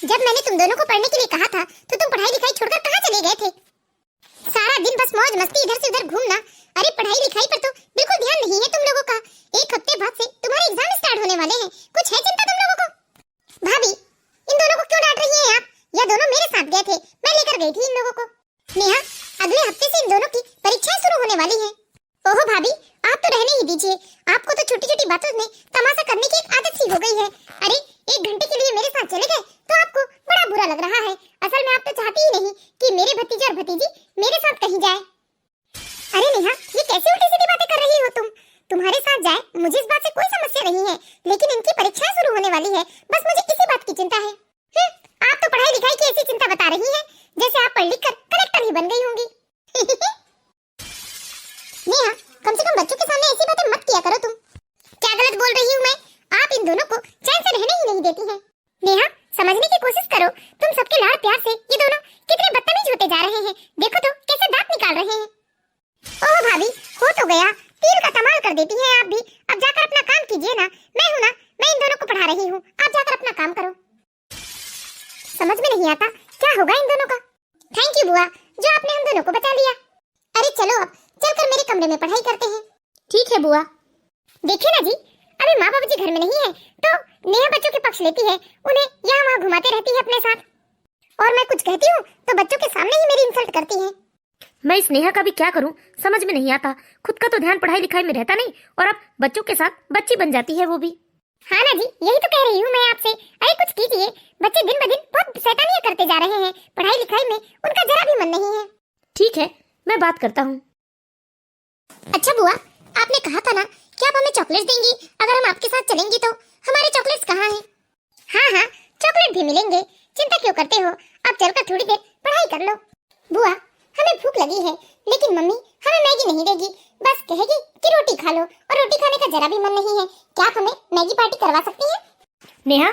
जब मैंने तुम दोनों को पढ़ने के लिए कहा था तो तुम पढ़ाई लिखाई छोड़कर कहाँ चले गए थे? सारा दिन बस मौज मस्ती, इधर से उधर घूमना। अरे पढ़ाई लिखाई पर तो बिल्कुल ध्यान नहीं है तुम लोगों का। एक हफ्ते बाद से तुम्हारे एग्जाम स्टार्ट होने वाले हैं, कुछ है चिंता तुम लोगों को? भाभी, इन दोनों को क्यों डांट रही हैं आप? ये दोनों मेरे साथ गए थे, मैं लेकर गई थी इन लोगों को। नेहा, अगले हफ्ते से इन दोनों की परीक्षाएं शुरू होने वाली हैं। ओहो भाभी, आप तो रहने ही दीजिए। आपको तो छोटी छोटी बातों में तमाशा करने की एक आदत सी हो गई है। अरे 1 घंटे के लिए मेरे साथ चले गए तो आपको बड़ा बुरा लग रहा है। असल में आप तो चाहती ही नहीं कि मेरे भतीजे और भतीजी मेरे साथ कहीं जाए। अरे नेहा, ये कैसी उल्टी सीधी बातें कर रही हो तुम? तुम्हारे साथ जाए मुझे इस बात से कोई समस्या नहीं है, लेकिन इनकी परीक्षाएं शुरू होने वाली है, बस मुझे इसी बात की चिंता है। आप तो पढ़ाई लिखाई की ऐसी चिंता बता रही हैं जैसे आप पढ़ लिख कर कलेक्टर ही बन गई होंगी। नेहा, कम से कम बच्चों के सामने ऐसी बातें मत किया करो तुम। क्या गलत बोल रही हूँ मैं? आप इन दोनों को चैन से रहने ही नहीं देती हैं। नेहा, समझने की कोशिश करो। तुम सबके लाड़ प्यार से ये दोनों कितने बदतमीज होते जा रहे हैं। देखो तो कैसे दांत निकाल रहे हैं। ओह भाभी, हो तो गया, तीर का कमाल कर देती हैं आप भी। अब जाकर अपना काम कीजिए ना। मैं हूँ ना, मैं इन दोनों को पढ़ा रही हूँ, आप जाकर अपना काम करो। समझ में नहीं आता क्या होगा इन दोनों का। थैंक यू बुआ, जो आपने हम दोनों को बचा लिया। अरे चलो अब चलकर मेरे कमरे में पढ़ाई करते हैं। ठीक है बुआ। देखिए ना जी, अभी माँ बाबू जी घर में नहीं है तो नेहा बच्चों के पक्ष लेती है, उन्हें यहाँ वहाँ घुमाते रहती है अपने साथ, और मैं कुछ कहती हूँ तो बच्चों के सामने ही मेरी इंसल्ट करती है। मैं इस नेहा का भी क्या करूं, समझ में नहीं आता। खुद का तो ध्यान पढ़ाई लिखाई में रहता नहीं और अब बच्चों के साथ बच्ची बन जाती है वो भी। हाँ ना जी, यही तो कह रही हूँ मैं आपसे। अरे कुछ कीजिए, बच्चे दिन ब दिन बहुत शैतानियां करते जा रहे हैं, पढ़ाई लिखाई में उनका जरा भी मन नहीं है। ठीक है, मैं बात करता हूँ। अच्छा बुआ, आपने कहा था ना कि आप हमें चॉकलेट देंगी अगर हम आपके साथ चलेंगे, तो हमारे चॉकलेट्स कहाँ हैं? हाँ हाँ, चॉकलेट भी मिलेंगे, चिंता क्यों करते हो? आप चलकर थोड़ी देर पढ़ाई कर लो। बुआ, हमें भूख लगी है, लेकिन मम्मी हमें मैगी नहीं देगी, बस कहेगी कि रोटी खा लो, और रोटी खाने का जरा भी मन नहीं है। क्या आप हमें मैगी पार्टी करवा सकती हैं? नेहा।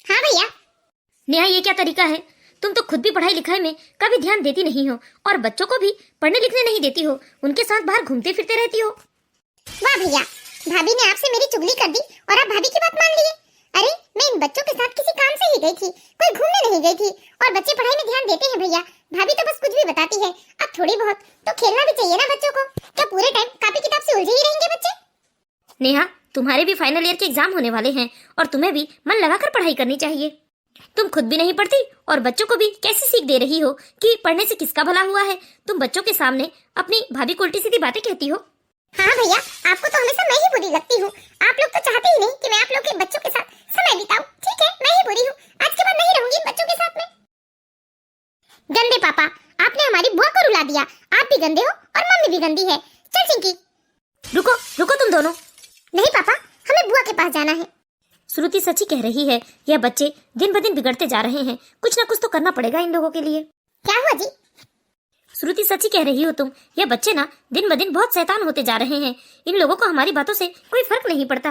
हाँ भैया। नेहा, ये क्या तरीका है? तुम तो खुद भी पढ़ाई लिखाई में कभी ध्यान देती नहीं हो और बच्चों को भी पढ़ने लिखने नहीं देती हो, उनके साथ बाहर घूमते फिरते रहती हो। वाह भैया, भाभी ने आपसे मेरी चुगली कर दी और आप भाभी की बात मान लिए। अरे मैं इन बच्चों के साथ किसी काम से ही गई थी, कोई घूमने नहीं गई थी, और बच्चे पढ़ाई में ध्यान देते हैं भैया। भाभी तो बस कुछ भी बताती है, अब थोड़ी बहुत तो खेलना भी चाहिए ना बच्चों को। क्या पूरे टाइम कॉपी किताब से उलझे ही रहेंगे बच्चे? नेहा, तुम्हारे भी फाइनल ईयर के एग्जाम होने वाले हैं और तुम्हें भी मन लगाकर पढ़ाई करनी चाहिए। तुम खुद भी नहीं पढ़ती और बच्चों को भी कैसी सीख दे रही हो कि पढ़ने से किसका भला हुआ है। तुम बच्चों के सामने अपनी भाभी को उल्टी सीधी बातें कहती हो। हाँ भैया, आपको तो हमेशा मैं ही बुरी लगती हूँ। आप लोग तो चाहते ही नहीं कि मैं आप लोग के बच्चों के साथ समय बिताऊं। ठीक है, मैं ही बुरी हूँ, आज के बाद नहीं रहूंगी इन बच्चों के साथ में। गंदे पापा, आपने हमारी बुआ को रुला दिया। आप भी गंदे हो और मम्मी भी गंदी है। चल चिंकी। रुको रुको तुम दोनों। नहीं पापा, हमें बुआ के पास जाना है। श्रुति सच ही कह रही है, यह बच्चे दिन ब दिन बिगड़ते जा रहे हैं, कुछ न कुछ तो करना पड़ेगा इन लोगों के लिए। क्या हुआ जी? श्रुति सच ही कह रही हो तुम, यह बच्चे ना दिन ब दिन बहुत शैतान होते जा रहे हैं। इन लोगों को हमारी बातों से कोई फर्क नहीं पड़ता।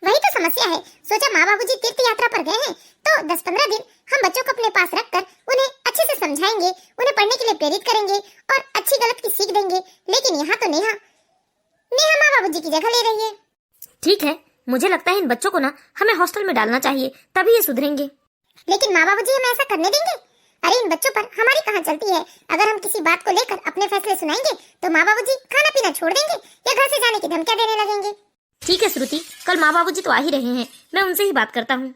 वही तो समस्या है। सोचा माँ बाबूजी तीर्थ यात्रा पर गए हैं तो 10-15 दिन हम बच्चों को अपने पास रखकर उन्हें अच्छे से समझाएंगे, उन्हें पढ़ने के लिए प्रेरित करेंगे और अच्छी गलत की सीख देंगे। लेकिन यहाँ तो नेहा माँ बाबूजी की जगह ले रही है। ठीक है, मुझे लगता है इन बच्चों को ना हमें हॉस्टल में डालना चाहिए, तभी ये सुधरेंगे। लेकिन माँ बाबूजी हमें ऐसा करने देंगे? अरे इन बच्चों पर हमारी कहाँ चलती है। अगर हम किसी बात को लेकर अपने फैसले सुनाएंगे तो माँ बाबूजी खाना पीना छोड़ देंगे या घर से जाने की धमकियां देने लगेंगे। ठीक है श्रुति, कल माँ बाबूजी तो आ ही रहे हैं, मैं उनसे ही बात करता हूँ।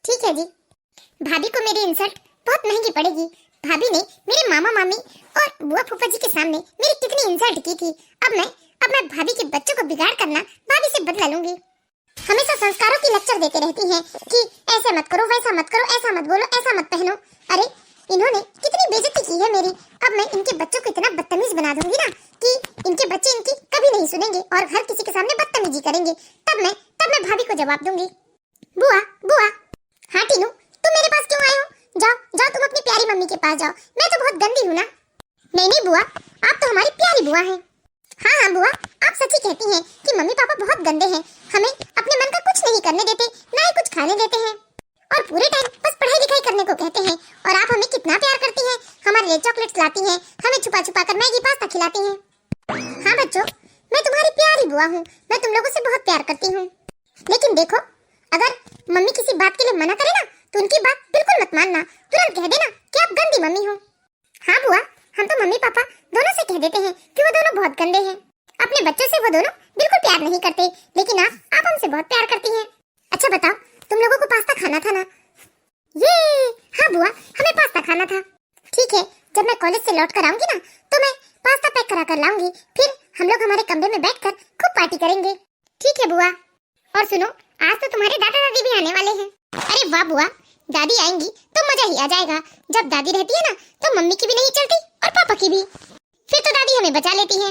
ठीक है जी। भाभी को मेरी इंसल्ट बहुत महंगी पड़ेगी। भाभी ने मेरे मामा मामी और बुआ फूफा जी के सामने मेरी कितनी इंसल्ट की थी। अब मैं भाभी के बच्चों को बिगाड़ करना भाभी से बदला लूंगी। हमेशा संस्कारों की लेक्चर देते रहती हैं कि ऐसे मत करो, वैसा मत करो, ऐसा मत बोलो, ऐसा मत पहनो। अरे इन्होंने कितनी बेइज्जती की है मेरी। अब मैं इनके बच्चों को इतना बदतमीज बना दूंगी ना कि इनके बच्चे इनकी कभी नहीं सुनेंगे और हर किसी के सामने बदतमीजी करेंगे। तब मैं भाभी को जवाब दूंगी। बुआ बुआ। हाँ टीनू, तुम मेरे पास क्यों आए हो? जाओ जाओ, तुम अपनी प्यारी मम्मी के पास जाओ। मैं तो बहुत गंदी हूँ ना? नहीं बुआ, आप तो हमारी प्यारी बुआ हैं। हाँ बुआ, आप सच ही कहती हैं कि मम्मी पापा बहुत गंदे हैं, हमें अपने मन का कुछ नहीं करने देते, ना ही कुछ खाने देते हैं, और पूरे टाइम बस पढ़ाई लिखाई करने को कहते हैं। और आप हमें कितना प्यार करती हैं, हमारे लिए चॉकलेट्स लाती हैं, हमें छुपा छुपा कर मैगी पास्ता खिलाती हैं। हाँ बच्चों, मैं तुम्हारी प्यारी बुआ हूँ, मैं तुम लोगों से बहुत प्यार करती हूँ। लेकिन देखो, अगर मम्मी किसी बात के लिए मना करे ना तो उनकी बात बिल्कुल मत मानना, तुरंत कह देना कि आप गंदी मम्मी हो। हाँ बुआ, हम तो मम्मी पापा दोनों से कह देते हैं कि वो दोनों बहुत गंदे हैं। अपने बच्चों से वो दोनों बिल्कुल प्यार नहीं करते, लेकिन आप हमसे बहुत प्यार करती हैं। अच्छा बताओ, तुम लोगों को पास्ता खाना था ना? ये हाँ बुआ, हमें पास्ता खाना था। ठीक है, जब मैं कॉलेज से लौट कर आऊंगी ना, तो मैं पास्ता पैक करा कर लाऊंगी, फिर हम लोग हमारे कमरे में बैठकर खूब पार्टी करेंगे। ठीक है बुआ। और सुनो, आज तो तुम्हारे दादा दादी भी आने वाले हैं। अरे वाह बुआ, दादी आएंगी तो मजा ही आ जाएगा। जब दादी रहती है ना, तो मम्मी की भी नहीं चलती और पापा की भी, फिर तो दादी हमें बचा लेती है।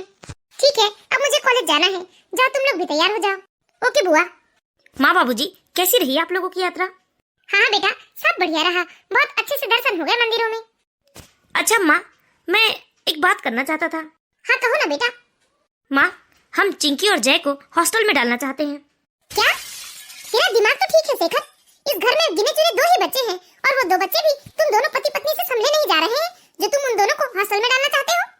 ठीक है, अब मुझे कॉलेज जाना है, जाओ तुम लोग भी तैयार हो जाओ। ओके बुआ। माँ बाबूजी, कैसी रही आप लोगों की यात्रा? हाँ बेटा, सब बढ़िया रहा, बहुत अच्छे से दर्शन हो गए मंदिरों में। अच्छा माँ, मैं एक बात करना चाहता था। हाँ कहो ना बेटा। माँ, हम चिंकी और जय को हॉस्टल में डालना चाहते हैं। क्या? तेरा दिमाग तो ठीक है शेखर, इस घर में गिने चुने 2 ही बच्चे हैं, और वो 2 बच्चे भी तुम दोनों पति पत्नी से संभले नहीं जा रहे हैं, जो तुम उन दोनों को हॉस्टल में डालना चाहते हो।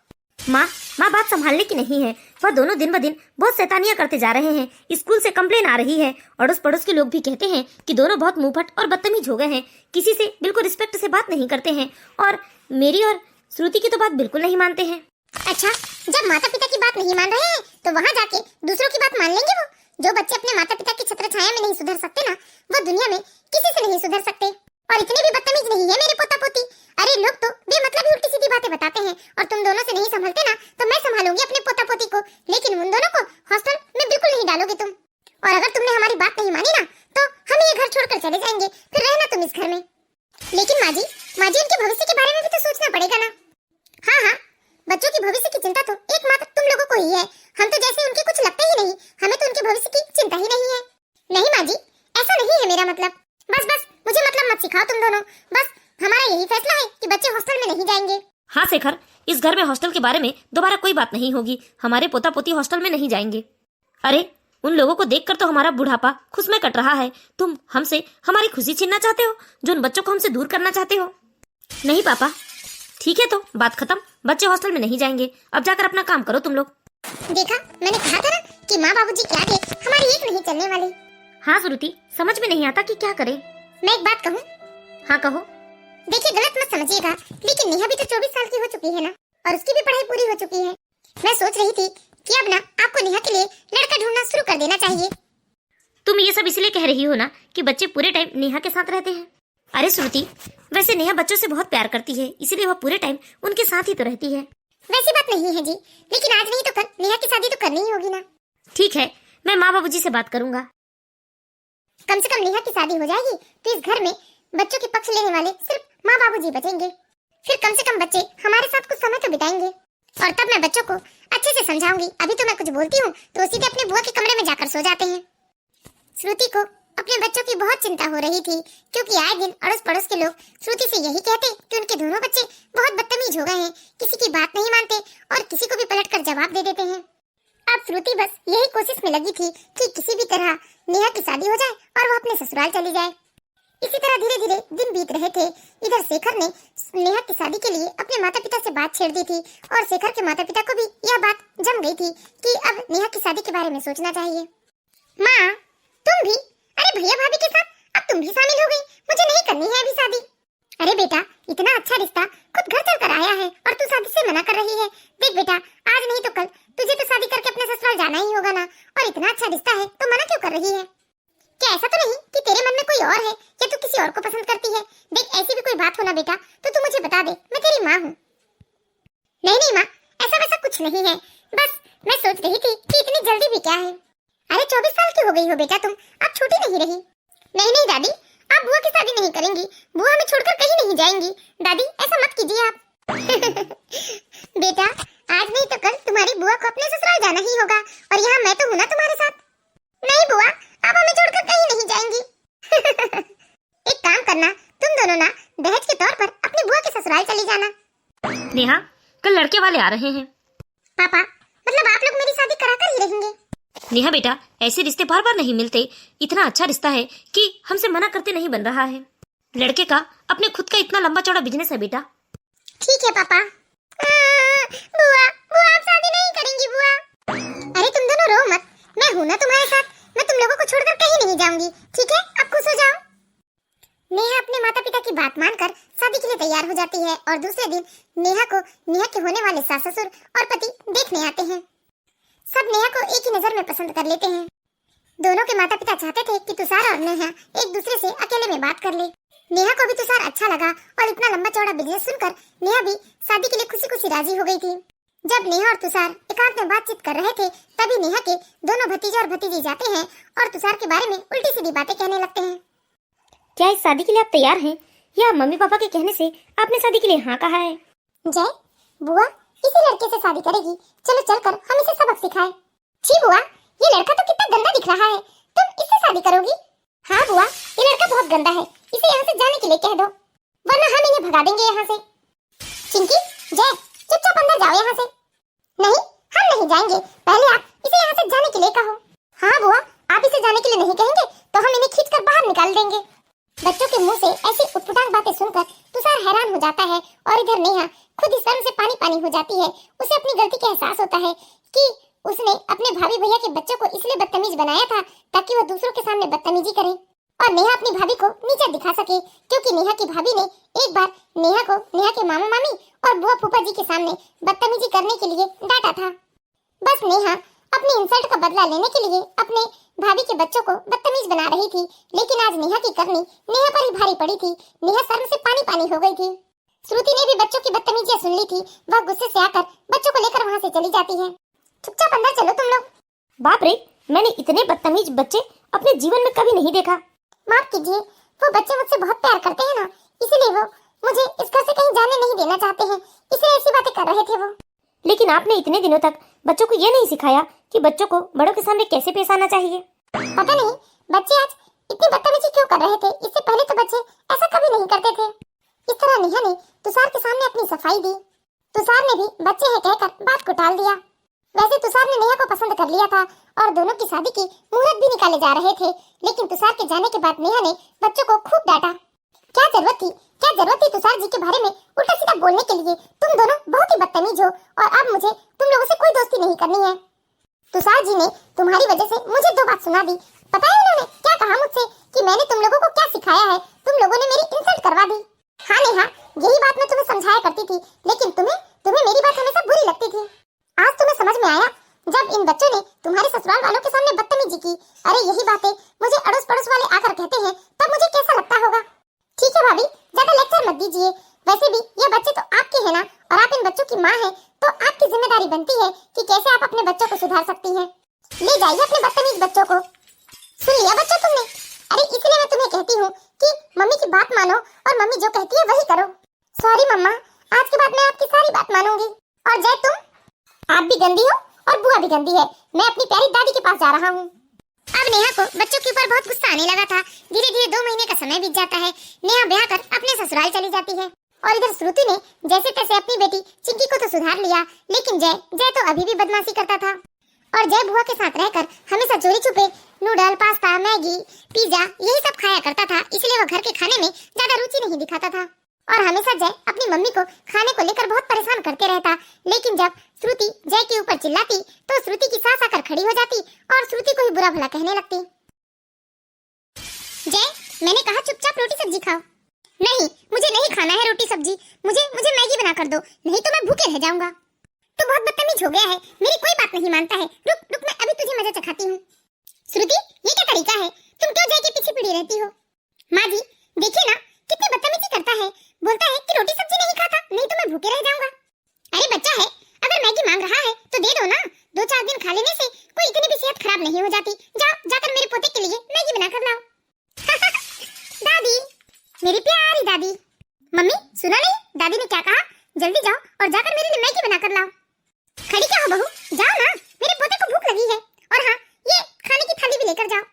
माँ बात संभालने की नहीं है। वह दोनों दिन ब दिन बहुत शैतानियां करते जा रहे हैं। स्कूल से कंप्लेन आ रही है, अड़ोस पड़ोस के लोग भी कहते हैं कि दोनों बहुत मुंहफट और बदतमीज हो गए हैं, किसी से बिल्कुल रिस्पेक्ट से बात नहीं करते हैं, और मेरी और श्रुति की तो बात बिल्कुल नहीं मानते हैं। अच्छा, जब माता पिता की बात नहीं मान रहे हैं, तो वहाँ जाके दूसरों की बात मान लेंगे वो? जो बच्चे अपने माता पिता की छत्र छाया में नहीं सुधर सकते ना, वो दुनिया में किसी से नहीं सुधर सकते। और इतने भी बदतमीज नहीं है मेरे पोता पोती। अरे लोग तो बेमतलब ही उल्टी सीधी बातें बताते हैं, और तुम दोनों से नहीं संभलते ना, तो मैं संभालूंगी अपने पोता पोती को, लेकिन उन दोनों को हॉस्टल में बिल्कुल नहीं डालोगे तुम। और अगर तुमने हमारी बात नहीं मानी ना, तो हम ये घर छोड़कर चले जाएंगे, फिर रहना तुम इस घर में। लेकिन माँ जी उनके भविष्य के बारे में भी तो सोचना पड़ेगा ना। हाँ, बच्चों की भविष्य की चिंता तो एकमात्र तुम लोगों को ही है। हम तो जैसे उनके कुछ लगते ही नहीं, हमें तो उनके भविष्य की चिंता ही नहीं है। नहीं माँ जी, ऐसा नहीं है मेरा मतलब। बस मुझे मतलब मत सिखाओ तुम दोनों। बस हमारा यही फैसला है कि बच्चे हॉस्टल में नहीं जाएंगे। हाँ शेखर, इस घर में हॉस्टल के बारे में दोबारा कोई बात नहीं होगी। हमारे पोता पोती हॉस्टल में नहीं जाएंगे। अरे उन लोगों को देखकर तो हमारा बुढ़ापा खुश में कट रहा है। तुम हमसे हमारी खुशी छीनना चाहते हो, जो उन बच्चों को हमसे दूर करना चाहते हो। नहीं पापा, ठीक है तो बात खत्म, बच्चे हॉस्टल में नहीं जाएंगे। अब जाकर अपना काम करो तुम लोग। देखा, मैंने कहा था ना कि माँ बाबूजी के आगे हमारी एक नहीं चलने वाली। हाँ श्रुति, समझ में नहीं आता कि क्या करें। मैं एक बात कहूँ? हाँ कहो। देखिए, गलत मत समझिएगा, लेकिन नेहा भी तो 24 साल की हो चुकी है ना, और उसकी भी पढ़ाई पूरी हो चुकी है। मैं सोच रही थी कि अब ना आपको नेहा के लिए लड़का ढूंढना शुरू कर देना चाहिए। तुम ये सब इसलिए कह रही हो ना कि बच्चे पूरे टाइम नेहा के साथ रहते हैं। अरे श्रुति, वैसे नेहा बच्चों से बहुत प्यार करती है, इसीलिए वह पूरे टाइम उनके साथ ही तो रहती है। वैसी बात नहीं है जी, लेकिन आज नहीं तो कल नेहा की शादी तो करनी ही होगी ना। ठीक है, मैं माँ बाबूजी से बात करूंगा। कम से कम नेहा की शादी हो जाएगी तो इस घर में बच्चों के पक्ष लेने वाले सिर्फ माँ बाबूजी बचेंगे। फिर कम से कम बच्चे हमारे साथ कुछ समय तो बिताएंगे, और तब मैं बच्चों को अच्छे से समझाऊंगी। अभी तो मैं कुछ बोलती हूँ तो सीधे अपने बुआ के कमरे में जाकर सो जाते हैं। श्रुति को अपने बच्चों की बहुत चिंता हो रही थी, क्योंकि आए दिन अड़ोस पड़ोस के लोग श्रुति से यही कहते कि उनके दोनों बच्चे बहुत बदतमीज हो गए हैं, किसी की बात नहीं मानते और किसी को भी पलटकर जवाब दे देते हैं। अब श्रुति बस यही कोशिश में लगी थी कि किसी भी तरह नेहा की शादी हो जाए और वो अपने ससुराल चली जाए। इसी तरह धीरे धीरे दिन बीत रहे थे। इधर शेखर ने नेहा की शादी के लिए अपने माता पिता से बात छेड़ दी थी, और शेखर के माता पिता को भी यह बात जम गई थी कि अब नेहा की शादी के बारे में सोचना चाहिए। माँ, तुम भी? अरे भैया भाभी के साथ अब तुम भी शामिल हो गई। मुझे नहीं करनी है अभी शादी। अरे बेटा, इतना अच्छा रिश्ता खुद घर चल कर आया है और तू शादी से मना कर रही है। देख बेटा, आज नहीं तो कल तुझे तो शादी करके अपने ससुराल जाना ही होगा ना, और इतना अच्छा रिश्ता है तो मना क्यों कर रही है? क्या ऐसा तो नहीं कि तेरे मन में कोई और है या तू किसी और को पसंद करती है? देख, ऐसी भी कोई बात हो ना बेटा तो तू मुझे बता दे, मैं तेरी माँ हूँ। नहीं माँ, ऐसा वैसा कुछ नहीं है, बस मैं सोच रही थी कि इतनी जल्दी भी क्या है। अरे 24 साल की हो गई हो बेटा तुम, अब छोटी नहीं रही। नहीं दादी, आप बुआ की शादी नहीं करेंगी, बुआ हमें छोड़कर कहीं नहीं जाएंगी। दादी ऐसा मत कीजिए आप। बेटा, आज नहीं तो कल तुम्हारी बुआ को अपने ससुराल जाना ही होगा, और यहाँ मैं तो हूँ ना तुम्हारे साथ। नहीं बुआ, आप हमें छोड़कर कहीं नहीं जाएंगी। एक काम करना, तुम दोनों ना दहेज के तौर पर अपनी बुआ के ससुराल चली जाना। नेहा, कल लड़के वाले आ रहे हैं। पापा, मतलब आप लोग मेरी शादी कराकर ही रहेंगे? नेहा बेटा, ऐसे रिश्ते बार बार नहीं मिलते। इतना अच्छा रिश्ता है कि हमसे मना करते नहीं बन रहा है। लड़के का अपने खुद का इतना लंबा चौड़ा बिजनेस है बेटा। ठीक है पापा। बुआ आप शादी नहीं करेंगी बुआ? अरे तुम दोनों रो मत, मैं हूँ ना तुम्हारे साथ। मैं तुम लोगों को छोड़कर कहीं नहीं जाऊंगी, ठीक है? अब खुश हो जाओ। नेहा अपने माता पिता की की बात मानकर शादी के लिए तैयार हो जाती है और दूसरे दिन नेहा को नेहा के होने वाले सास ससुर और पति देखने आते हैं। सब नेहा को एक ही नजर में पसंद कर लेते हैं। दोनों के माता पिता चाहते थे कि तुषार और नेहा एक दूसरे से अकेले में बात कर ले। नेहा को भी तुषार अच्छा लगा और इतना लंबा चौड़ा बिजनेस सुनकर नेहा भी शादी के लिए खुशी खुशी राजी हो गई थी। जब नेहा और तुषार एकांत में बातचीत कर रहे थे तभी नेहा के दोनों भतीजे और भतीजी जाते हैं और तुषार के बारे में उल्टी सीधी बातें कहने लगते हैं। क्या इस शादी के लिए आप तैयार हैं या मम्मी पापा के कहने से आपने शादी के लिए हाँ कहा है? जय, बुआ इसी लड़के से शादी करेगी, चलो चलकर हम इसे सबक सिखाएं। छी बुआ, ये लड़का तो कितना गंदा दिख रहा है, तुम इससे शादी करोगी? हाँ बुआ, ये लड़का बहुत गंदा है, इसे यहाँ से जाने के लिए कह दो वरना हम इन्हें भगा देंगे यहाँ से। चिंकी, जय चुपचाप अंदर जाओ यहाँ से। नहीं, हम नहीं जाएंगे, पहले आप इसे यहाँ से जाने के लिए कहो। हाँ बुआ, आप इसे जाने के लिए नहीं कहेंगे तो हम इन्हें खींचकर बाहर निकाल देंगे। बच्चों के मुंह से ऐसी उटपटांग बातें सुनकर तुषार हैरान हो जाता है और इधर नेहा खुद इस शर्म से पानी पानी हो जाती है। उसे अपनी गलती का एहसास होता है कि उसने अपने भाभी भैया के बच्चों को इसलिए बदतमीज बनाया था ताकि वो दूसरों के सामने बदतमीजी करे और नेहा अपनी भाभी को नीचा दिखा सके, क्योंकि नेहा की भाभी ने एक बार नेहा को नेहा के मामा मामी और बुआ फूफा जी के सामने बदतमीजी करने के लिए डांटा था। बस नेहा अपनी इंसल्ट का बदला लेने के लिए अपने भाभी के बच्चों को बदतमीज बना रही थी, लेकिन आज नेहा की करनी नेहा पर ही भारी पड़ी थी। नेहा शर्म से पानी पानी हो गई थी। श्रुति ने भी बच्चों की बदतमीजियां सुन ली थी। वह गुस्से से आकर बच्चों को लेकर वहाँ से चली जाती है। चुपचाप अंदर चलो तुम लोग। बाप रे, मैंने इतने बदतमीज बच्चे अपने जीवन में कभी नहीं देखा। माफ कीजिए, वो बच्चे मुझसे बहुत प्यार करते हैं ना, इसीलिए वो मुझे इस घर से कहीं जाने नहीं देना चाहते हैं, इसलिए ऐसी बातें कर रहे थे वो। लेकिन आपने इतने दिनों तक बच्चों को ये नहीं सिखाया कि बच्चों को बड़ों के सामने कैसे पेश आना चाहिए। पता नहीं बच्चे आज इतनी बदतमीजी क्यों कर रहे थे, इससे पहले तो बच्चे ऐसा कभी नहीं करते थे। इस तरह नेहा ने तुषार के सामने अपनी सफाई दी। तुषार ने भी बच्चे हैं कहकर बात को टाल दिया। वैसे तुषार ने नेहा को पसंद कर लिया था और दोनों की शादी की मुहूर्त भी निकाले जा रहे थे, लेकिन तुषार के जाने के बाद नेहा ने बच्चों को खूब डांटा। क्या जरूरत थी तुषार जी के बारे में उल्टा सीधा बोलने के लिए? तुम दोनों बहुत ही बदतमीज हो और अब मुझे तुम लोगों से कोई दोस्ती नहीं करनी है। तुषार जी ने तुम्हारी वजह से मुझे 2 बात सुना दी। पता है उन्होंने क्या कहा मुझसे कि मैंने तुम लोगों को क्या सिखाया है? तुम लोगों ने मेरी इंसल्ट करवा दी। हाँ नेहा, यही बात मैं तुम्हें समझाया करती थी, लेकिन तुम्हें मेरी बात हमेशा बुरी लगती थी। आज तुम्हें समझ में आया जब इन बच्चों ने तुम्हारे ससुराल वालों के सामने बदतमीजी की। अरे यही बातें मुझे अड़ोस पड़ोस वाले आकर कहते हैं तब मुझे कैसा लगता होगा। ठीक है भाभी, ज्यादा लेक्चर मत दीजिए। वैसे भी ये बच्चे तो आपके हैं ना, और आप इन बच्चों की माँ हैं, तो आपकी जिम्मेदारी बनती है कि कैसे आप अपने बच्चों को सुधार सकती हैं। ले जाइए अपने बदतमीज बच्चों को। सुन लिया बच्चों तुमने? अरे इसलिए मैं तुम्हें कहती हूँ कि मम्मी की बात मानो और मम्मी जो कहती है वही करो। सॉरी मम्मा, आज के बाद मैं आपकी सारी बात मानूंगी। और जय तुम, आप भी गंदी हो और बुआ भी गंदी है। मैं अपनी प्यारी दादी के पास जा रहा हूँ। अब नेहा को बच्चों के ऊपर बहुत गुस्सा आने लगा था। धीरे धीरे 2 महीने का समय बीत जाता है। नेहा ब्याह कर अपने ससुराल चली जाती है और इधर श्रुति ने जैसे तैसे अपनी बेटी चिंकी को तो सुधार लिया, लेकिन जय तो अभी भी बदमाशी करता था और जय बुआ के साथ रहकर हमेशा चोरी छुपे नूडल, पास्ता, मैगी, पिज्जा यही सब खाया करता था। इसलिए वो घर के खाने में ज्यादा रुचि नहीं दिखाता था और हमेशा जय अपनी मम्मी को खाने को लेकर बहुत परेशान करते रहता। लेकिन जब श्रुति जय के ऊपर चिल्लाती तो श्रुति की सास आकर खड़ी हो जाती और श्रुति को ही बुरा भला कहने लगती। जय, मैंने कहा चुपचाप रोटी सब्जी खाओ। नहीं, मुझे नहीं खाना है रोटी सब्जी, मुझे मैगी बना कर दो, नहीं तो मैं भूखे रह जाऊंगा। तू बहुत बदतमीज हो गया है, मेरी कोई बात नहीं मानता है। रुक मैं अभी तुझे मजा चखाती हूँ। श्रुति, ये क्या तरीका है? तुम क्यों जय के पीछे पड़ी रहती हो? माँ जी देखिए ना, कितनी बदतमीजी करता है। बोलता है कि रोटी सब्जी नहीं खाता, नहीं तो मैं भूखे रह जाऊंगा। अरे बच्चा है, अगर मैगी मांग रहा है तो दे दो ना। 2-4 दिन खा लेने से कोई इतनी भी सेहत खराब नहीं हो जाती। जाकर मेरे पोते के लिए मैगी बना कर लाओ। दादी, मेरी प्यारी दादी। मम्मी सुना नहीं, दादी ने क्या कहा? जल्दी जाओ और जाकर मेरे लिए मैगी बना कर लाओ। खड़ी क्या हो बहू, जाओ ना, मेरे पोते को भूख लगी है। और हाँ, ये खाने की थाली भी लेकर जाओ।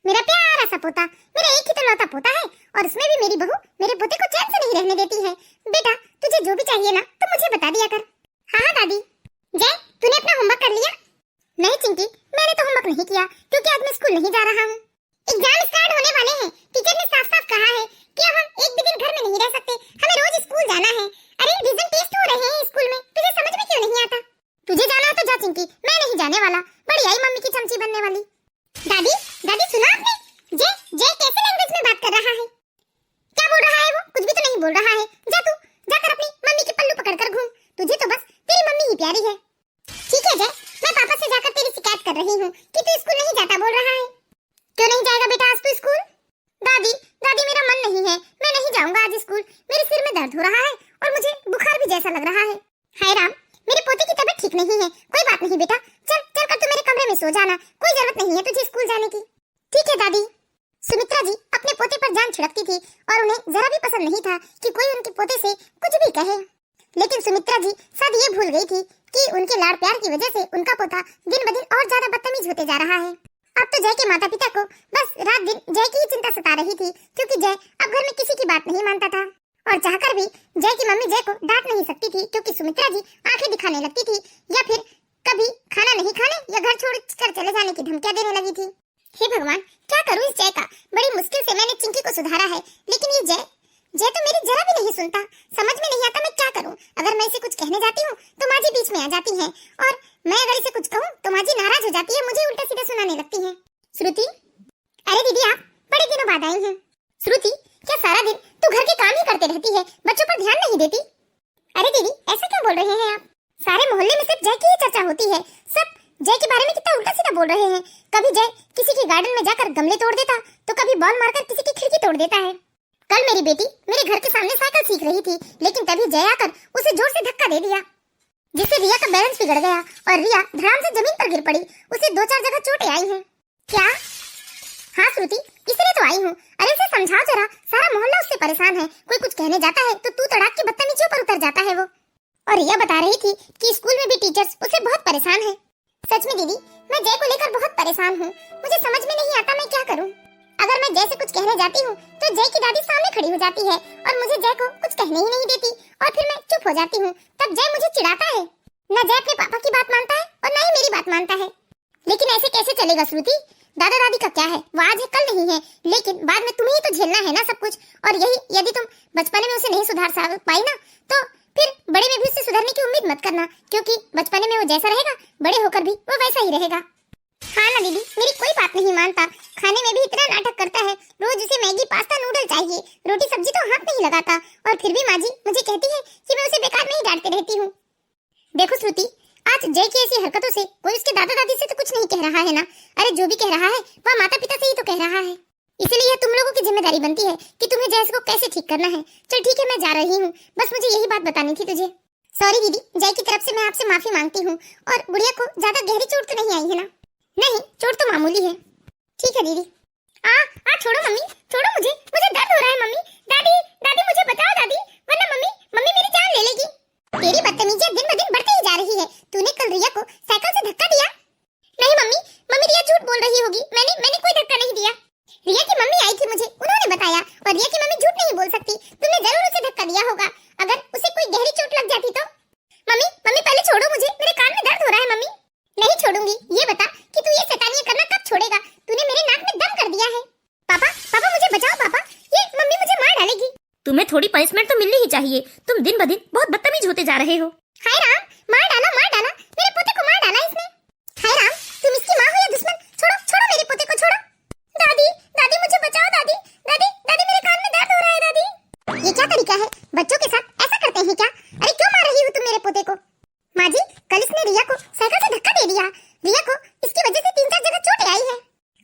मेरा प्यारा सा पोता, मेरा एक ही तो लौता पोता है और उसमें भी मेरी बहू मेरे पोते को चैन से नहीं रहने देती है। बेटा तुझे जो भी चाहिए ना तो मुझे बता दिया कर। हाँ दादी। जय, तूने अपना होमवर्क कर लिया? नहीं चिंकी, मैंने तो होमवर्क नहीं किया क्योंकि आज मैं स्कूल नहीं जा रहा हूँ। एग्जाम स्टार्ट होने वाले हैं। टीचर ने साफ-साफ कहा है कि हम एक भी दिन घर में नहीं रह सकते, हमें रोज स्कूल जाना है। अरे रिजल्ट टेस्ट हो रहे हैं स्कूल में, तुझे समझ में क्यों नहीं आता? तुझे जाना है तो जा चिंकी, मैं नहीं जाने वाला। बड़ी आई मम्मी की चमची बनने वाली। दादी सुना आपने? जय कैसे लैंग्वेज में बात कर रहा बोल रहा है? जा तू, जाकर अपनी मम्मी के पल्लू पकड़कर घूम। तुझे तो बस तेरी मम्मी ही प्यारी है। ठीक है जय, मैं पापा से जाकर तेरी शिकायत कर रही हूँ कि तू स्कूल नहीं जाता बोल रहा है। क्यों नहीं जाएगा बेटा आज तू स्कूल? दादी दादी मेरा मन नहीं है, मैं नहीं जाऊंगा आज स्कूल। मेरे सिर में दर्द हो रहा है और मुझे बुखार भी जैसा लग रहा है। हाय राम, मेरे पोते की तबीयत ठीक नहीं है। कोई बात नहीं बेटा, चल चल कर तू मेरे कमरे में सो जाना, कोई जरूरत नहीं है तुझे स्कूल जाने की। ठीक है दादी। सुमित्रा जी अपने पोते पर जान छिड़कती थी और उन्हें जरा भी पसंद नहीं था कि कोई उनके पोते से कुछ भी कहे। लेकिन सुमित्रा जी शायद ये भूल गई थी कि उनके लाड़ प्यार की वजह से उनका पोता दिन ब दिन और ज्यादा बदतमीज होते जा रहा है। अब तो जय के माता पिता को बस रात दिन जय की ही चिंता सता रही थी, क्योंकि जय अब घर में किसी की बात नहीं मानता था और चाहकर भी जय की मम्मी जय को डांट नहीं सकती थी, क्योंकि सुमित्रा जी आंखें दिखाने लगती थी या फिर कभी खाना नहीं खाने या घर छोड़कर चले जाने की धमकियां देने लगी थी। हे भगवान, क्या करूं इस जय का? बड़ी मुश्किल से मैंने चिंकी को सुधारा है, लेकिन ये जय तो मेरी जरा भी नहीं सुनता। समझ में नहीं आता मैं क्या करूं। अगर मैं इसे कुछ कहने जाती हूं तो माँ जी बीच में आ जाती है और मैं अगर इसे कुछ कहूं तो माँ जी नाराज हो जाती है, मुझे उल्टा सीधा सुनाने लगती है। श्रुति, अरे दीदी आप बड़े दिनों बाद आई हैं। श्रुति, क्या सारा दिन तू घर के काम ही करते रहती है, बच्चों पर ध्यान नहीं देती? अरे दीदी ऐसा क्यों बोल रहे हैं आप? सारे मोहल्ले में सिर्फ जय की ही चर्चा होती है, सब जय के बारे में कितना उल्टा सीधा बोल रहे हैं। कभी जय किसी के गार्डन में जाकर गमले तोड़ देता तो कभी बॉल मारकर किसी की खिड़की तोड़ देता है। कल मेरी बेटी मेरे घर के सामने साइकिल सीख रही थी, लेकिन तभी जय आकर उसे जोर से धक्का दे दिया, जिससे रिया का बैलेंस बिगड़ गया और रिया धड़ाम से जमीन पर गिर पड़ी। उसे 2-4 जगह चोटें आई हैं। क्या? हाँ श्रुति, इसलिए तो आई हूँ। अरे इसे समझाओ जरा, सारा मोहल्ला उससे परेशान है। कोई कुछ कहने जाता है तो तू तड़ाक के बदतमीजियों पर उतर जाता है वो। और रिया बता रही थी कि स्कूल में भी टीचर्स उससे बहुत परेशान है। सच में दीदी, मैं जय को लेकर बहुत परेशान हूँ। मुझे समझ में नहीं आता मैं क्या करूँ। अगर मैं जय से कुछ कहने जाती हूँ तो जय की दादी सामने खड़ी हो जाती है और मुझे जय को कुछ कहने ही नहीं देती और फिर मैं चुप हो जाती हूँ। तब जय मुझे चिढ़ाता है। न जय अपने पापा की बात मानता है और न ही मेरी बात मानता है। लेकिन ऐसे कैसे चलेगा श्रुति? दादा दादी का क्या है, वो आज है कल नहीं है, लेकिन बाद में तुम्हें ही तो झेलना है ना सब कुछ। और यही यदि तुम बचपने में उसे नहीं सुधार पाई ना, तो फिर बड़े में भी उससे सुधरने की उम्मीद मत करना, क्योंकि बचपने में वो जैसा रहेगा बड़े होकर भी वो वैसा ही रहेगा। हाँ ना दीदी, मेरी कोई बात नहीं मानता, खाने में भी इतना नाटक करता है। रोज उसे मैगी पास्ता नूडल चाहिए, रोटी सब्जी तो हाथ नहीं लगाता। और फिर भी माँ जी मुझे कहती है कि मैं उसे बेकार में ही डांटते रहती हूँ। देखो श्रुति, आज जय की ऐसी हरकतों से कोई उसके दादा दादी से तो कुछ नहीं कह रहा है ना। अरे जो भी कह रहा है वह माता पिता से ही तो कह रहा है। इसलिए यह तुम लोगों की जिम्मेदारी बनती है कि तुम्हें जय को कैसे ठीक करना है। चल ठीक है, मैं जा रही हूँ, बस मुझे यही बात बतानी थी तुझे। सॉरी दीदी, जय की तरफ से मैं आपसे माफी मांगती हूँ। और बुढ़िया को ज्यादा गहरी चोट तो नहीं आई है ना? नहीं, चोट तो मामूली है। ठीक है दीदी। छोड़ो मम्मी, छोड़ो मुझे दर्द हो रहा है मम्मी। दादी दादी मुझे बचाओ दादी, वरना मम्मी मेरी जान ले लेगी। तेरी बदतमीजी दिन ब दिन बढ़ती ही जा रही है। तूने कल रिया को साइकिल से धक्का दिया? नहीं मम्मी रिया झूठ बोल रही होगी। मैंने कोई धक्का नहीं दिया। रिया की मम्मी आई थी, मुझे उन्होंने बताया। और रिया की मम्मी झूठ नहीं बोल सकती, तुमने जरूर उसे धक्का दिया होगा। अगर उसे कोई गहरी चोट लग जाती तो? मम्मी पहले छोड़ो मुझे, मेरे कान में दर्द हो रहा है मम्मी। नहीं छोड़ूंगी। ये बता कि तू ये शैतानियां करना कब छोड़ेगा? तूने मेरे नाक में दम कर दिया है। पापा मुझे बचाओ पापा, ये मम्मी मुझे मार डालेगी। तुम्हें थोड़ी पनिशमेंट तो मिलनी ही चाहिए, तुम दिन ब दिन बहुत बदतमीज होते जा रहे हो। हाय राम, मार डाला मेरे पोते को मार डाला इसने। हाय राम, तुम इसकी माँ हो या दुश्मन? छोड़ो मेरे पोते को छोड़ो। दादी मुझे बचाओ दादी मेरे कान में दर्द हो रहा है दादी। ये क्या तरीका है? बच्चों के साथ ऐसा करते हैं क्या? अरे क्यों मार रही हो तुम मेरे पोते को? माँ जी, कल इसने रिया को साइकिल से धक्का दे दिया। रिया को इसकी वजह से 3-4 जगह चोटें आई है।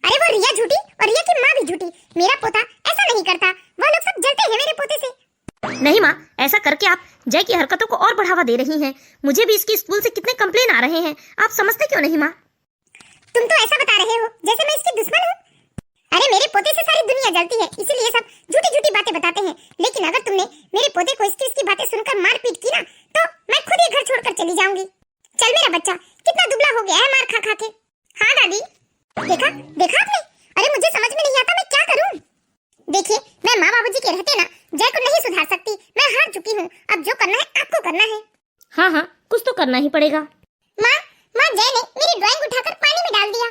अरे वो रिया झूठी और रिया की माँ भी झूठी। मेरा पोता ऐसा नहीं करता, वह लोग सब जलते हैं मेरे पोते से। नहीं माँ, ऐसा करके आप जय की हरकतों को और बढ़ावा दे रही हैं। मुझे भी इसकी स्कूल से कितने कंप्लेन आ रहे हैं, आप समझते क्यों नहीं माँ? तुम तो ऐसा बता रहे हो जैसे मैं इसकी दुश्मन हूँ। अरे मेरे पोते से सारी दुनिया जलती है, इसीलिए सब झूठी बातें बताते हैं। लेकिन अगर तुमने मेरे पोते को इसकी बातें सुनकर मारपीट की ना, तो मैं खुद ही घर छोड़कर चली जाऊंगी। चल मेरा बच्चा कितना दुबला हो गया है मार खा के। हाँ दादी, देखा आपने? अरे मुझे समझ में नहीं आता मैं क्या करूं। देखिए, मैं माँ बाबूजी के रहते ना जय को नहीं सुधार सकती। मैं हार चुकी हूँ, अब जो करना है आपको करना है। हाँ, कुछ तो करना ही पड़ेगा। माँ जय ने मेरी ड्राइंग उठाकर पानी में डाल दिया।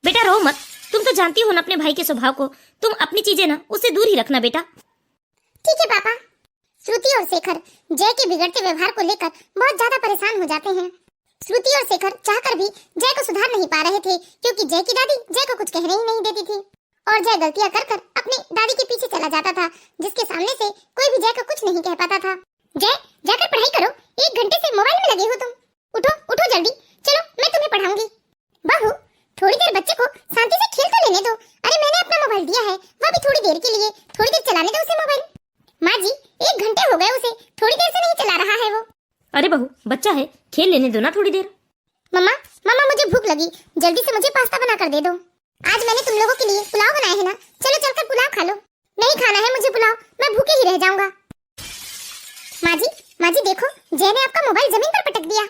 बेटा रो मत, तुम तो जानती हो ना अपने भाई के स्वभाव को। तुम अपनी चीजें ना उससे दूर ही रखना बेटा। ठीक है पापा। श्रुति और शेखर जय के बिगड़ते व्यवहार को लेकर बहुत ज्यादा परेशान हो जाते हैं। श्रुति और शेखर चाहकर भी जय को सुधार नहीं पा रहे थे, क्योंकि जय की दादी जय को कुछ कहने ही नहीं देती थी और जय गलतियां कर अपनी दादी के पीछे चला जाता था, जिसके सामने से कोई भी जय को कुछ रह पाता था। जय, जाकर पढ़ाई करो, 1 घंटे से मोबाइल में लगे हो तुम। उठो उठो जल्दी, चलो मैं तुम्हें पढ़ाऊंगी। बहू, थोड़ी देर बच्चे को शांति से खेल तो लेने दो। अरे मैंने अपना मोबाइल दिया है, वो भी थोड़ी देर के लिए, थोड़ी देर चलाने दो उसे मोबाइल। माँ जी, 1 घंटे हो गए उसे, थोड़ी देर से नहीं चला रहा है वो। अरे बहू, बच्चा है, खेल लेने दो ना थोड़ी देर। मम्मा, मम्मा मुझे भूख लगी, जल्दी से मुझे पास्ता बना कर दे दो। आज मैंने तुम लोगों के लिए पुलाव बनाया है ना, चलो चलकर पुलाव खा लो। नहीं खाना है मुझे पुलाव, मैं भूखे ही रह जाऊंगा। माँ जी देखो, जय ने आपका मोबाइल जमीन पर पटक दिया।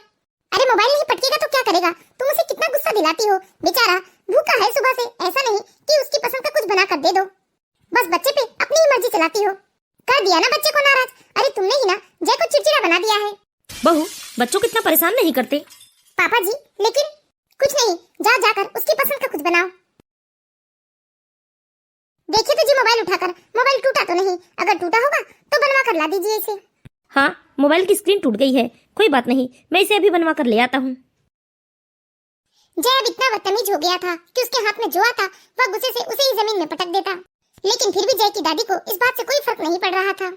अरे मोबाइल नहीं पटकेगा तो क्या करेगा, तुम उसे कितना गुस्सा दिलाती हो। बेचारा भूखा है सुबह से, ऐसा नहीं कि उसकी पसंद का कुछ बना कर दे दो। बस बच्चे पे अपनी ही मर्जी चलाती हो। कर दिया ना बच्चे को नाराज। अरे तुमने ही ना जय को चिड़चिड़ा बना दिया है। बहू, बच्चों को इतना परेशान नहीं करते। पापा जी, लेकिन कुछ नहीं, जाकर उसकी पसंद का कुछ बनाओ। देखिए तो जी मोबाइल उठाकर, मोबाइल टूटा तो नहीं? अगर टूटा होगा तो बनवा कर ला दीजिए इसे। हाँ, मोबाइल की स्क्रीन टूट गई है, कोई बात नहीं, मैं इसे अभी बनवा कर ले आता हूँ। जय अब इतना बदतमीज हो गया था कि उसके हाथ में जो आता वह गुस्से से उसे ही जमीन में पटक देता। लेकिन फिर भी जय की दादी को इस बात से कोई फर्क नहीं पड़ रहा था।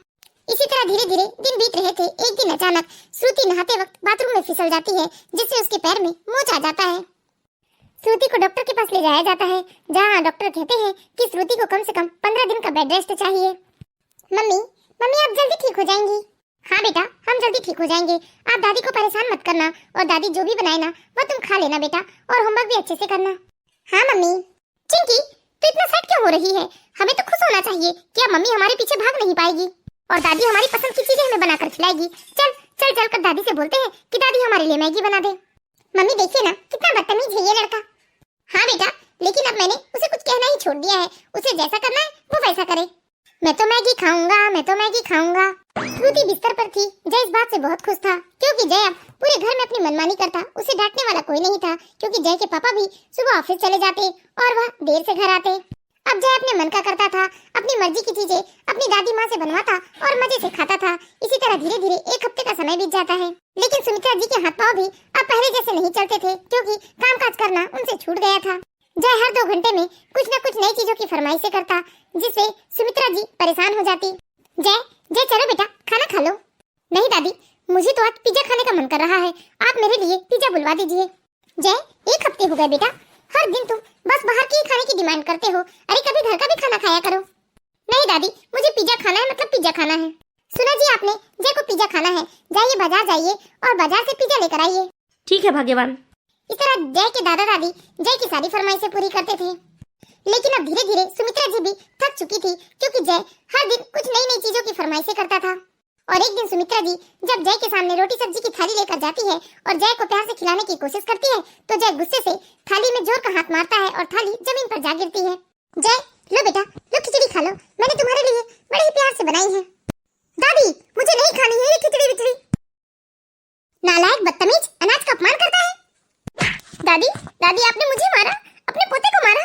इसी तरह धीरे धीरे दिन बीत रहे थे। एक दिन अचानक श्रुति नहाते वक्त बाथरूम में फिसल जाती है, जिससे उसके पैर में मोच आ जाता है। श्रुति को डॉक्टर के पास ले जाया जाता है, जहाँ डॉक्टर कहते हैं कि श्रुति को कम से कम 15 दिन का बेड रेस्ट चाहिए। मम्मी आप जल्दी ठीक हो जाएंगी। हाँ बेटा, हम जल्दी ठीक हो जाएंगे। आप दादी को परेशान मत करना, और दादी जो भी बनाए ना वो तुम खा लेना बेटा, और होमवर्क भी अच्छे से करना। हाँ मम्मी। चिंकी, तो इतना सैड क्यों हो रही है? हमें तो खुश होना चाहिए कि अब मम्मी हमारे पीछे भाग नहीं पाएगी और दादी हमारी पसंद की चीजें हमें बनाकर खिलाएगी। चल कर दादी से बोलते हैं कि दादी हमारे लिए मैगी बना दे। मम्मी देखिए ना, कितना बदतमीज है ये लड़का। हाँ बेटा, लेकिन अब मैंने उसे कुछ कहना ही छोड़ दिया है, उसे जैसा करना है वो वैसा करे। मैं तो मैगी खाऊंगा। श्रुति बिस्तर पर थी। जय इस बात से बहुत खुश था, क्योंकि जय अब पूरे घर में अपनी मनमानी करता, उसे डांटने वाला कोई नहीं था, क्योंकि जय के पापा भी सुबह ऑफिस चले जाते और वह देर से घर आते। अब जय अपने मन का करता था, अपनी मर्जी की चीजें अपनी दादी माँ से बनवाता और मजे से खाता था। इसी तरह धीरे धीरे 1 हफ्ते का समय बीत जाता है। लेकिन सुमित्रा जी के हाथ पाँव भी अब पहले जैसे नहीं चलते थे, क्योंकि कामकाज करना उनसे छूट गया था। जय हर 2 घंटे में कुछ न कुछ नई चीजों की फरमाइशें करता, जिससे सुमित्रा जी परेशान हो जाती। जय चलो बेटा, खाना खा लो। नहीं दादी, मुझे तो आज पिज्जा खाने का मन कर रहा है, आप मेरे लिए पिज्जा बुलवा दीजिए। जय, 1 हफ्ते हो गए बेटा, हर दिन तुम बस बाहर के ही खाने की डिमांड करते हो। अरे कभी घर का भी खाना खाया करो। नहीं दादी, मुझे पिज्जा खाना है, मतलब पिज्जा खाना है। सुना जी आपने, जय को पिज्जा खाना है, जाइए बाजार जाइए और बाजार से पिज्जा लेकर आइए। ठीक है भाग्यवान। इस तरह जय के दादा दादी जय की सारी फरमाइशें पूरी करते थे। लेकिन अब धीरे धीरे सुमित्रा जी भी थक चुकी थी, क्योंकि जय हर दिन कुछ नई नई चीजों की फरमाइशें करता था। और एक दिन सुमित्रा जी जब जय के सामने रोटी सब्जी की थाली लेकर जाती है और जय को प्यार से खिलाने की कोशिश करती है, तो जय गुस्से से थाली में जोर का हाथ मारता है और थाली जमीन पर जा गिरती है। जय, लो बेटा, लो खिचड़ी खा लो, मैंने तुम्हारे लिए बड़े ही प्यार से बनाई है। दादी, मुझे नहीं खानी है ये खिचड़ी विचड़ी। नालायक बदतमीज, अनाज का अपमान करता है। दादी आपने मुझे मारा, अपने पोते को मारा।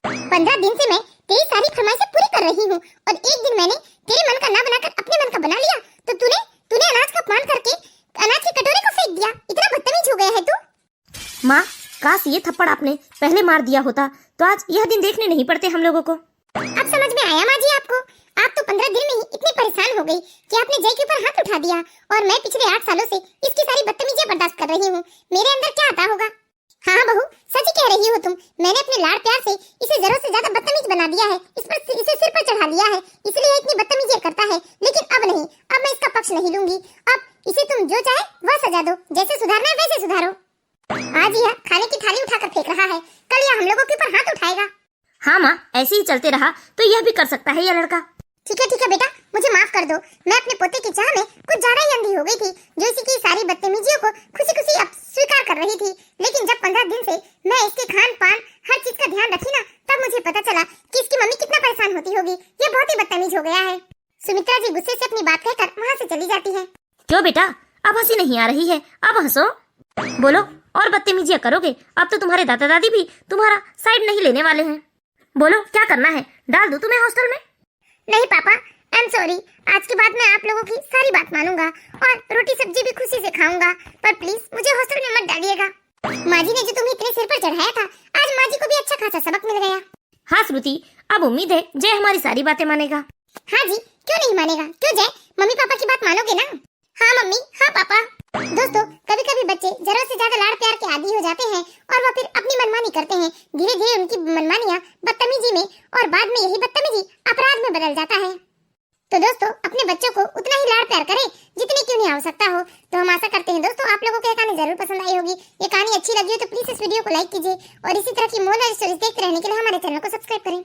15 दिन से मैं तेरी सारी फरमाइशें पूरी कर रही हूँ, और एक दिन मैंने तेरे मन का ना बनाकर अपने मन का बना लिया, तो तूने अनाज का अपमान करके अनाज के कटोरे को फेंक दिया। इतना बदतमीज हो गया है तू। माँ, काश ये थप्पड़ आपने पहले मार दिया होता तो आज यह दिन देखने नहीं पड़ते हम लोगों को। अब समझ में आया माँ जी आपको? आप तो 15 दिन में ही इतनी परेशान हो गई कि आपने जय के ऊपर हाथ उठा दिया, और मैं पिछले 8 सालों से इसकी सारी बदतमीजियां बर्दाश्त कर रही हूँ। मेरे अंदर क्या आता होगा? हाँ बहू, सच ही कह रही हो तुम। मैंने अपने लाड़ प्यार से इसे जरूरत से ज्यादा बदतमीज बना दिया है, इसे सिर पर चढ़ा लिया है, इसलिए इतनी बदतमीजी करता है। लेकिन अब नहीं, अब मैं इसका पक्ष नहीं लूंगी। अब इसे तुम जो चाहे वह सजा दो, जैसे सुधारना है वैसे सुधारो। आज यह खाने की थाली उठाकर फेंक रहा है, कल यह हम लोगों के ऊपर हाथ उठाएगा। हाँ माँ, ऐसे ही चलते रहा तो यह भी कर सकता है यह लड़का। ठीक है बेटा, मुझे माफ कर दो। मैं अपने पोते की चाह में कुछ ज्यादा ही अंधी हो गई थी, जो इसी की सारी बदतमीजियों को खुशी अब स्वीकार कर रही थी। लेकिन जब 15 दिन से मैं इसके खान पान हर चीज का ध्यान रखी ना, तब मुझे पता चला कि इसकी मम्मी कितना परेशान होती होगी। ये बहुत ही बदतमीज हो गया है। सुमित्रा जी गुस्से से अपनी बात कहकर वहाँ से चली जाती है। क्यों बेटा, अब हंसी नहीं आ रही है? अब हंसो, बोलो, और बदतमीजियां करोगे अब तो तुम्हारे दादा दादी भी तुम्हारा साइड नहीं लेने वाले हैं। बोलो, क्या करना है? डाल दूं तुम्हें हॉस्टल में? नहीं पापा, आई एम सॉरी। आज के बाद मैं आप लोगों की सारी बात मानूंगा और रोटी सब्जी भी खुशी से खाऊंगा, पर प्लीज मुझे हॉस्टल में मत डालिएगा। माँ जी ने जो तुम्हें इतने सिर पर चढ़ाया था, आज माँ जी को भी अच्छा खासा सबक मिल गया। हाँ श्रुति, अब उम्मीद है जय हमारी सारी बातें मानेगा। हाँ जी, क्यों नहीं मानेगा? क्यों जय, मम्मी पापा की बात मानोगे ना? हाँ मम्मी, हाँ पापा। दोस्तों, कभी कभी बच्चे जरूरत से ज्यादा लाड़ प्यार के आदी हो जाते हैं और वह फिर अपनी मनमानी करते हैं। धीरे धीरे उनकी मनमानियाँ बदतमीजी में और बाद में यही बदतमीजी अपराध में बदल जाता है। तो दोस्तों, अपने बच्चों को उतना ही लाड़ प्यार करें जितनी की उन्हें आवश्यकता हो। तो हम आशा करते हैं दोस्तों आप लोगों को यह कहानी जरूर पसंद आई होगी। ये कहानी अच्छी लगी हो तो प्लीज इस वीडियो को लाइक कीजिए और इसी तरह की मोरल स्टोरीज देखते रहने के लिए हमारे चैनल को सब्सक्राइब करें।